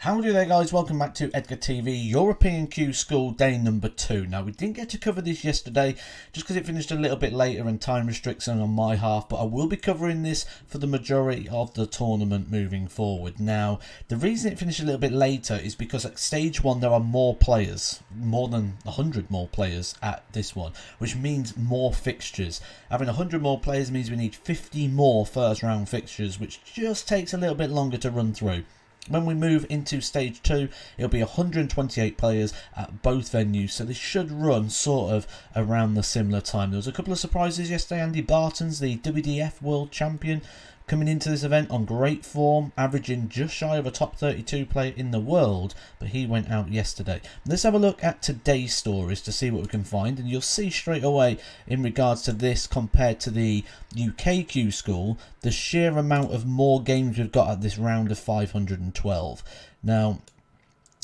How do they, guys? Welcome back to Edgar TV, European Q School day number 2. Now, we didn't get to cover this yesterday just because it finished a little bit later and time restriction on my half, but I will be covering this for the majority of the tournament moving forward. Now, the reason it finished a little bit later is because at stage 1 there are more players, more than 100 more players at this one, which means more fixtures. Having 100 more players means we need 50 more first round fixtures, which just takes a little bit longer to run through. When we move into stage 2, it'll be 128 players at both venues, so this should run sort of around the similar time. There was a couple of surprises yesterday. Andy Barton's the WDF World Champion coming into this event on great form, averaging just shy of a top 32 player in the world, but he went out yesterday. Let's have a look at today's stories to see what we can find, and you'll see straight away in regards to this compared to the UK Q School, the sheer amount of more games we've got at this round of 512. Now,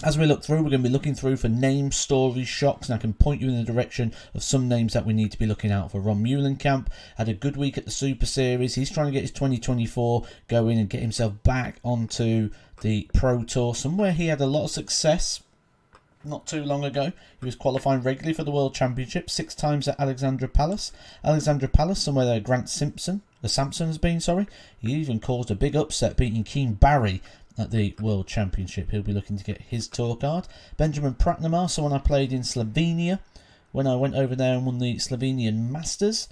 as we look through, we're going to be looking through for names, stories, shocks, and I can point you in the direction of some names that we need to be looking out for. Ron Muhlenkamp had a good week at the Super Series. He's trying to get his 2024 going and get himself back onto the Pro Tour, somewhere he had a lot of success not too long ago. He was qualifying regularly for the World Championship 6 times at Alexandra Palace. Alexandra Palace, somewhere there Grant Sampson has been, sorry. He even caused a big upset, beating Keen Barry at the World Championship. He'll be looking to get his tour card. Benjamin Pratnamar, someone I played in Slovenia when I went over there and won the Slovenian Masters.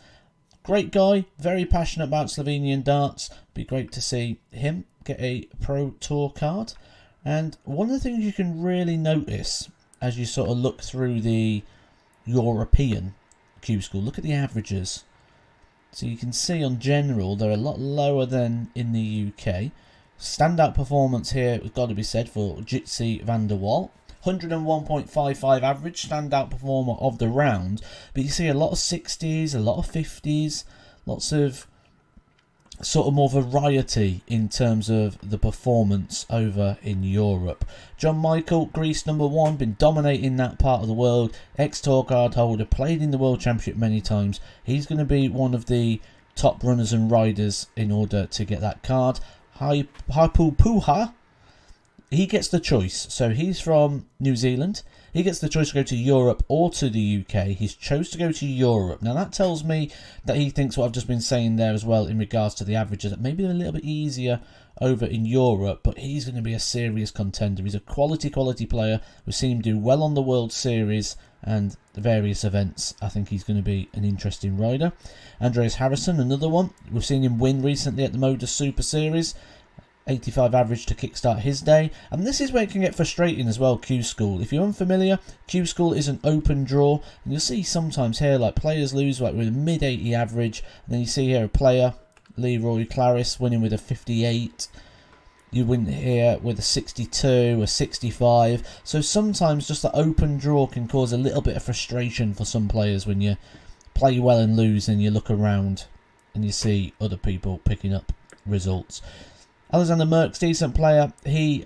Great guy, very passionate about Slovenian darts. Be great to see him get a Pro Tour card. And one of the things you can really notice as you sort of look through the European Q School, look at the averages. So you can see on general they're a lot lower than in the UK. Standout performance here has got to be said for Jitsi van der Wal. 101.55 average, standout performer of the round. But you see a lot of 60s, a lot of 50s, lots of sort of more variety in terms of the performance over in Europe. John Michael, Greece #1, been dominating that part of the world. Ex-tour card holder, played in the World Championship many times. He's going to be one of the top runners and riders in order to get that card. Haipu Puha, he gets the choice. So he's from New Zealand. He gets the choice to go to Europe or to the UK. He's chose to go to Europe. Now that tells me that he thinks what I've just been saying there as well in regards to the averages, that maybe they're a little bit easier over in Europe, but he's going to be a serious contender. He's a quality player. We've seen him do well on the World Series and the various events. I think he's going to be an interesting rider. Andreas Harrison, another one. We've seen him win recently at the Modus Super Series. 85 average to kickstart his day. And this is where it can get frustrating as well, Q School. If you're unfamiliar, Q School is an open draw. And you'll see sometimes here, like, players lose like with a mid-80 average. And then you see here a player, Leroy Claris, winning with a 58. You win here with a 62, a 65. So sometimes just the open draw can cause a little bit of frustration for some players when you play well and lose and you look around and you see other people picking up results. Alexander Merckx, decent player. He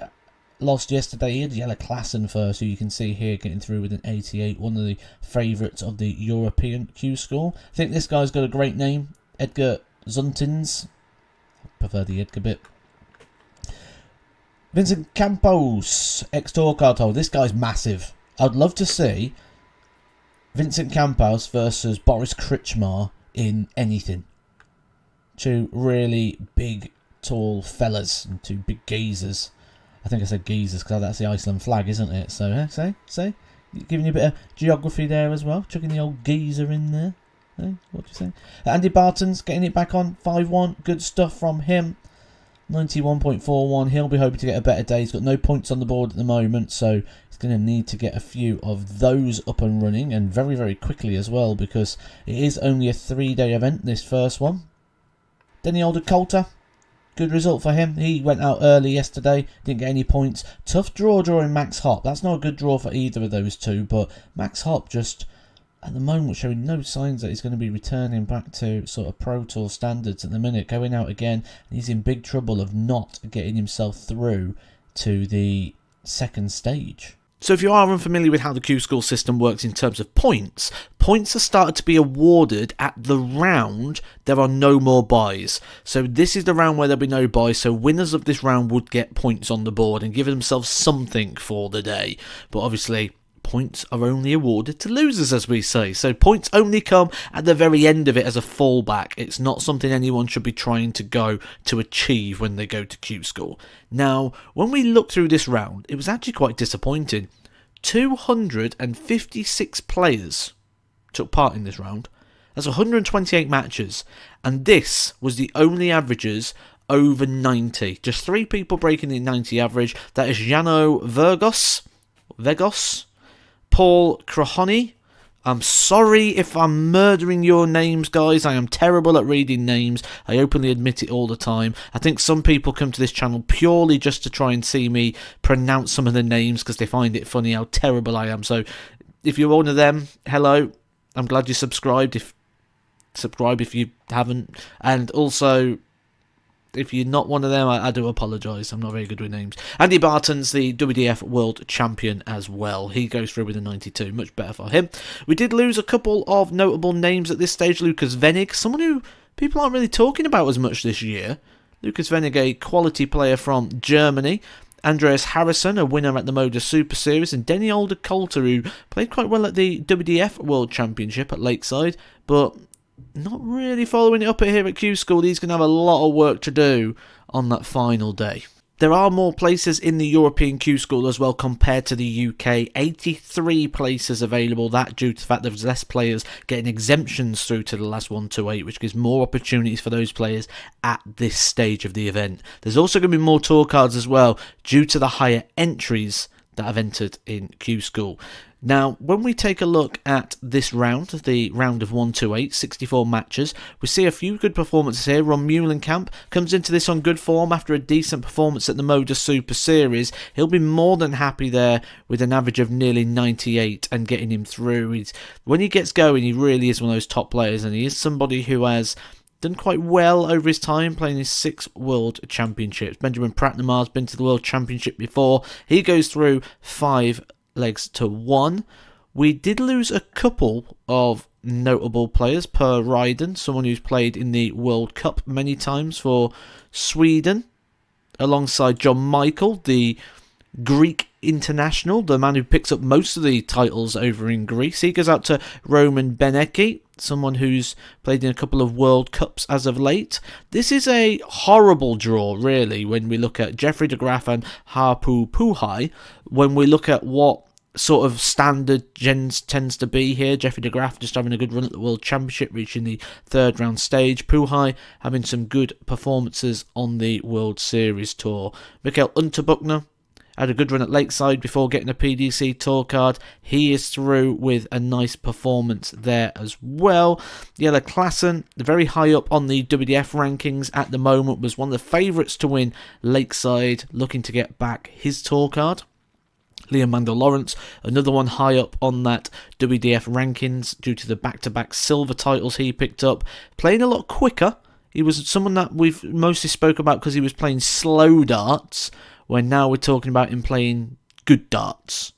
lost yesterday. He had Jelle Klassen first, who you can see here getting through with an 88. One of the favourites of the European Q School. I think this guy's got a great name. Edgar Zuntins. I prefer the Edgar bit. Vincent Campos, ex-tour card holder. This guy's massive. I'd love to see Vincent Campos versus Boris Kritschmar in anything. Two really big, tall fellas and two big geezers. I think I said geezers because that's the Iceland flag, isn't it? So, say, giving you a bit of geography there as well. Chucking the old geezer in there. What do you think? Andy Barton's getting it back on 5-1. Good stuff from him. 91.41. He'll be hoping to get a better day. He's got no points on the board at the moment, so he's going to need to get a few of those up and running, and very, very quickly as well, because it is only a 3-day event, this first one. Denny Older Coulter. Good result for him. He went out early yesterday, didn't get any points. Tough draw drawing Max Hopp. That's not a good draw for either of those two, but Max Hopp just, at the moment, showing no signs that he's going to be returning back to sort of Pro Tour standards at the minute. Going out again, and he's in big trouble of not getting himself through to the second stage. So if you are unfamiliar with how the Q School system works in terms of points points are started to be awarded at the round there are no more buys. So this is the round where there'll be no buys, so winners of this round would get points on the board and give themselves something for the day. But obviously, points are only awarded to losers, as we say. So points only come at the very end of it as a fallback. It's not something anyone should be trying to go to achieve when they go to Q School. Now, when we look through this round, it was actually quite disappointing. 256 players took part in this round. That's 128 matches. And this was the only averages over 90. Just 3 people breaking the 90 average. That is Jano Vegos, Paul Krahoni. I'm sorry if I'm murdering your names, guys. I am terrible at reading names. I openly admit it all the time. I think some people come to this channel purely just to try and see me pronounce some of the names because they find it funny how terrible I am. So if you're one of them, hello. I'm glad you subscribed. Subscribe if you haven't. And also, if you're not one of them, I do apologise. I'm not very good with names. Andy Barton's the WDF World Champion as well. He goes through with a 92. Much better for him. We did lose a couple of notable names at this stage. Lucas Venig, someone who people aren't really talking about as much this year. Lucas Venig, a quality player from Germany. Andreas Harrison, a winner at the Moda Super Series. And Denny Alder-Coulter, who played quite well at the WDF World Championship at Lakeside. But not really following it up here at Q School. He's going to have a lot of work to do on that final day. There are more places in the European Q School as well compared to the UK. 83 places available. That due to the fact there's less players getting exemptions through to the last 1-8, which gives more opportunities for those players at this stage of the event. There's also going to be more tour cards as well due to the higher entries that have entered in Q School. Now, when we take a look at this round, the round of 1-8, 64 matches, we see a few good performances here. Ron Meulenkamp comes into this on good form after a decent performance at the Moda Super Series. He'll be more than happy there with an average of nearly 98 and getting him through. When he gets going, he really is one of those top players, and he is somebody who has done quite well over his time playing his 6 World Championships. Benjamin Pratnamar's been to the World Championship before. He goes through 5 legs to 1. We did lose a couple of notable players. Per Ryden, someone who's played in the World Cup many times for Sweden, alongside John Michael, the Greek international, the man who picks up most of the titles over in Greece. He goes out to Roman Benecki, someone who's played in a couple of World Cups as of late. This is a horrible draw, really, when we look at Jeffrey de Graaf and Harpu Puhai. When we look at what sort of standard Jens tends to be here, Jeffrey de Graaf just having a good run at the World Championship, reaching the 3rd round stage. Puhai having some good performances on the World Series Tour. Mikhail Unterbuchner had a good run at Lakeside before getting a PDC Tour card. He is through with a nice performance there as well. Jelle Klassen, very high up on the WDF rankings at the moment, was one of the favourites to win Lakeside, looking to get back his Tour card. Liam Mandel Lawrence, another one high up on that WDF rankings due to the back-to-back silver titles he picked up. Playing a lot quicker. He was someone that we've mostly spoke about because he was playing slow darts, when now we're talking about him playing good darts.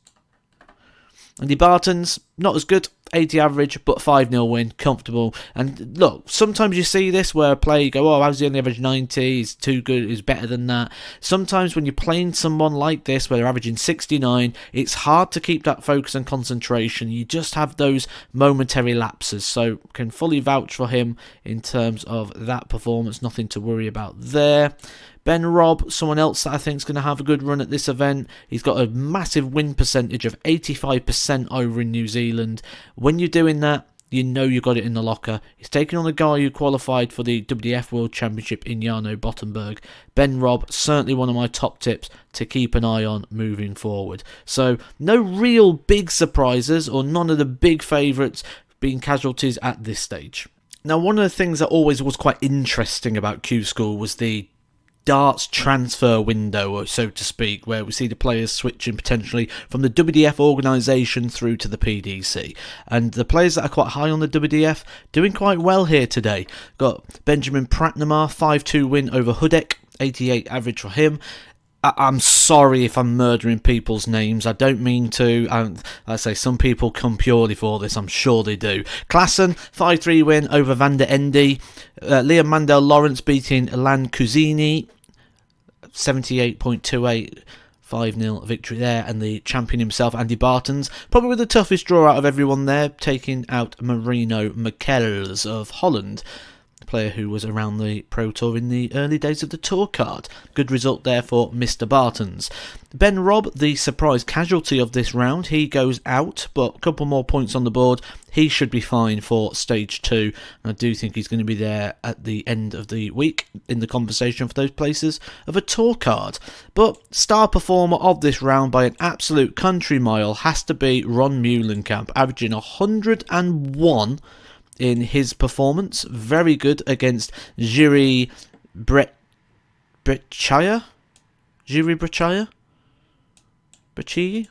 Andy Barton's not as good, 80 average, but 5-0 win, comfortable. And look, sometimes you see this where a player, you go, oh, how's he only average 90? He's too good, he's better than that. Sometimes when you're playing someone like this, where they're averaging 69, it's hard to keep that focus and concentration. You just have those momentary lapses. So can fully vouch for him in terms of that performance. Nothing to worry about there. Ben Robb, someone else that I think is going to have a good run at this event. He's got a massive win percentage of 85% over in New Zealand. When you're doing that, you know you got it in the locker. He's taking on a guy who qualified for the WDF World Championship in Jarno Bottenberg. Ben Robb, certainly one of my top tips to keep an eye on moving forward. So no real big surprises or none of the big favourites being casualties at this stage. Now, one of the things that always was quite interesting about Q School was the darts transfer window, so to speak, where we see the players switching potentially from the WDF organisation through to the PDC. And the players that are quite high on the WDF doing quite well here today. Got Benjamin Pratnamar, 5-2 win over Hudek, 88 average for him. I'm sorry if I'm murdering people's names. I don't mean to. I say some people come purely for this. I'm sure they do. Klassen, 5-3 win over Van der Ende. Liam Mandel Lawrence beating Lan Cousini, 78.28. 5-0 victory there, and the champion himself, Andy Bartens, probably the toughest draw out of everyone there, taking out Marino Michels of Holland, a player who was around the Pro Tour in the early days of the Tour card. Good result there for Mr. Bartens. Ben Robb, the surprise casualty of this round, he goes out, but a couple more points on the board. He should be fine for stage 2. And I do think he's going to be there at the end of the week in the conversation for those places of a Tour card. But star performer of this round by an absolute country mile has to be Ron Meulenkamp, averaging 101 in his performance. Very good against Jiri Brechaya? Jiri Brechaya? Brechia?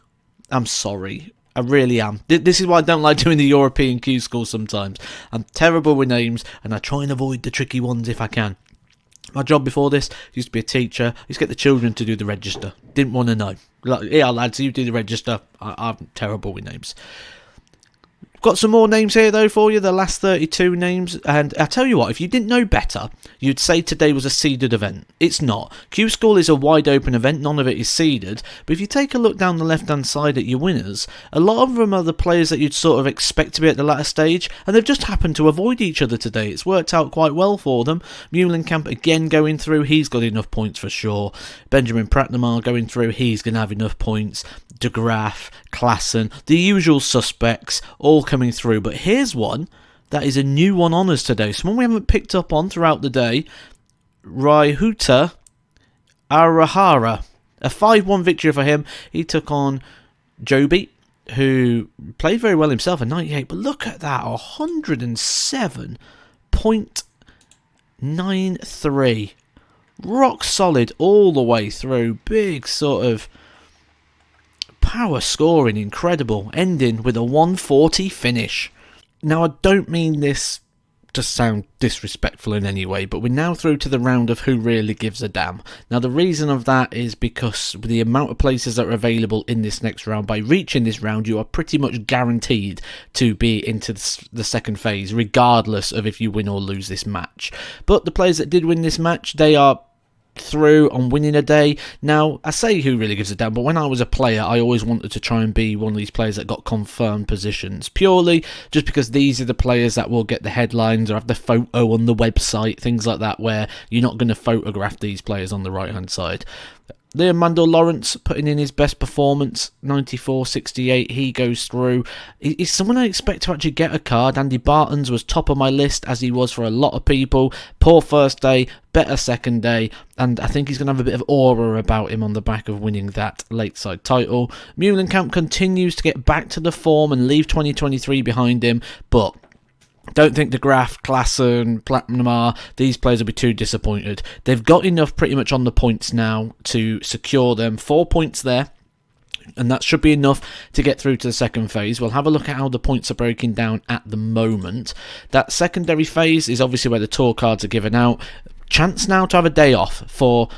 I'm sorry. I really am. This is why I don't like doing the European Q school sometimes. I'm terrible with names, and I try and avoid the tricky ones if I can. My job before this used to be a teacher. I used to get the children to do the register. Didn't want to know. Like, yeah, lads, you do the register. I'm terrible with names. Got some more names here though for you, the last 32 names, and I tell you what, if you didn't know better, you'd say today was a seeded event. It's not. Q School is a wide open event, none of it is seeded, but if you take a look down the left hand side at your winners, a lot of them are the players that you'd sort of expect to be at the latter stage, and they've just happened to avoid each other today. It's worked out quite well for them. Meulenkamp again going through, he's got enough points for sure. Benjamin Pratnamar going through, he's going to have enough points. De Graaf, Klassen, the usual suspects, all coming through. But here's one that is a new one on us today, someone we haven't picked up on throughout the day. Raihuta Arahara, a 5-1 victory for him. He took on Joby, who played very well himself, a 98, but look at that, 107.93, rock solid all the way through. Big sort of power scoring, incredible, ending with a 140 finish. Now, I don't mean this to sound disrespectful in any way, but we're now through to the round of who really gives a damn. Now, the reason of that is because with the amount of places that are available in this next round, by reaching this round, you are pretty much guaranteed to be into the second phase, regardless of if you win or lose this match. But the players that did win this match, they are through on winning a day. Now, I say who really gives a damn, but when I was a player, I always wanted to try and be one of these players that got confirmed positions, purely just because these are the players that will get the headlines or have the photo on the website, things like that, where you're not going to photograph these players on the right hand side. Liam Mandel Lawrence putting in his best performance, 94.68, he goes through. He's someone I expect to actually get a card. Andy Bartens was top of my list, as he was for a lot of people. Poor first day, better second day, and I think he's going to have a bit of aura about him on the back of winning that late side title. Meulenkamp continues to get back to the form and leave 2023 behind him, but don't think De Graaf, Klassen, Pratnamar, these players will be too disappointed. They've got enough pretty much on the points now to secure them. 4 points there, and that should be enough to get through to the second phase. We'll have a look at how the points are broken down at the moment. That secondary phase is obviously where the tour cards are given out. Chance now to have a day off for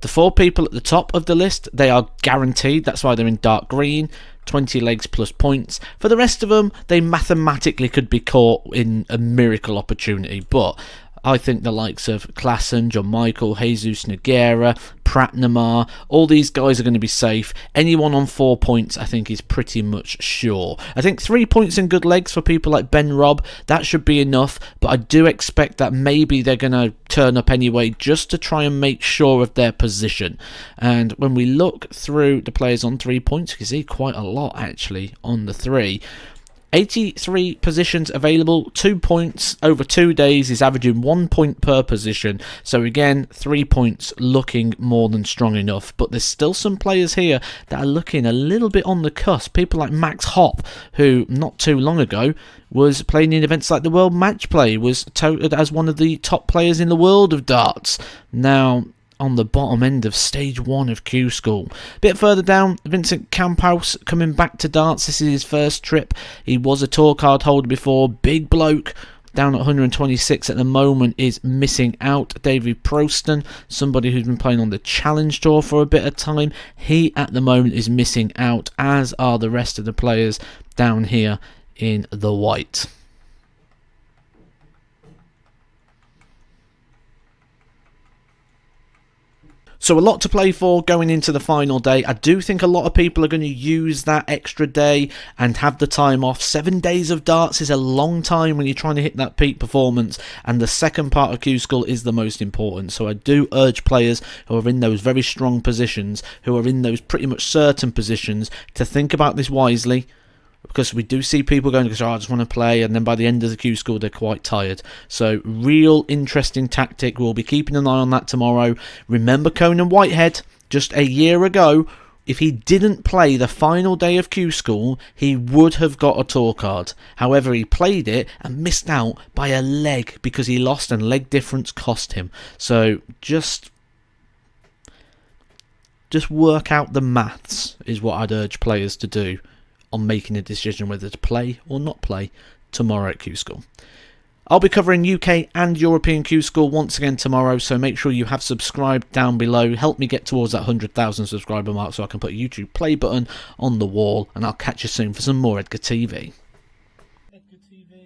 the 4 people at the top of the list. They are guaranteed, that's why they're in dark green. 20 legs plus points. For the rest of them, they mathematically could be caught in a miracle opportunity, but I think the likes of Klassen, John Michael, Jesus Nogueira, Pratnamar, all these guys are going to be safe. Anyone on 4 points, I think, is pretty much sure. I think 3 points in good legs for people like Ben Robb, that should be enough, but I do expect that maybe they're going to turn up anyway just to try and make sure of their position. And when we look through the players on 3 points, you can see quite a lot actually on the 3. 83 positions available, 2 points over 2 days is averaging 1 point per position. So again, 3 points looking more than strong enough. But there's still some players here that are looking a little bit on the cusp. People like Max Hopp, who not too long ago was playing in events like the World Match Play, was touted as one of the top players in the world of darts. Now, on the bottom end of stage 1 of Q School. A bit further down, Vincent Camphaus coming back to darts. This is his first trip. He was a tour card holder before. Big bloke. down at 126 at the moment is missing out. David Proston, somebody who's been playing on the Challenge Tour for a bit of time, he at the moment is missing out, as are the rest of the players down here in the white. So a lot to play for going into the final day. I do think a lot of people are going to use that extra day and have the time off. 7 days of darts is a long time when you're trying to hit that peak performance, and the second part of Q School is the most important. So I do urge players who are in those very strong positions, who are in those pretty much certain positions, to think about this wisely. Because we do see people going, oh, I just want to play, and then by the end of the Q School they're quite tired. So real interesting tactic. We'll be keeping an eye on that tomorrow. Remember Conan Whitehead, just a year ago, if he didn't play the final day of Q School, he would have got a tour card. However, he played it and missed out by a leg because he lost, and leg difference cost him. So just work out the maths is what I'd urge players to do on making a decision whether to play or not play tomorrow at Q School. I'll be covering UK and European Q School once again tomorrow, so make sure you have subscribed down below. Help me get towards that 100,000 subscriber mark so I can put a YouTube play button on the wall, and I'll catch you soon for some more Edgar TV. Edgar TV.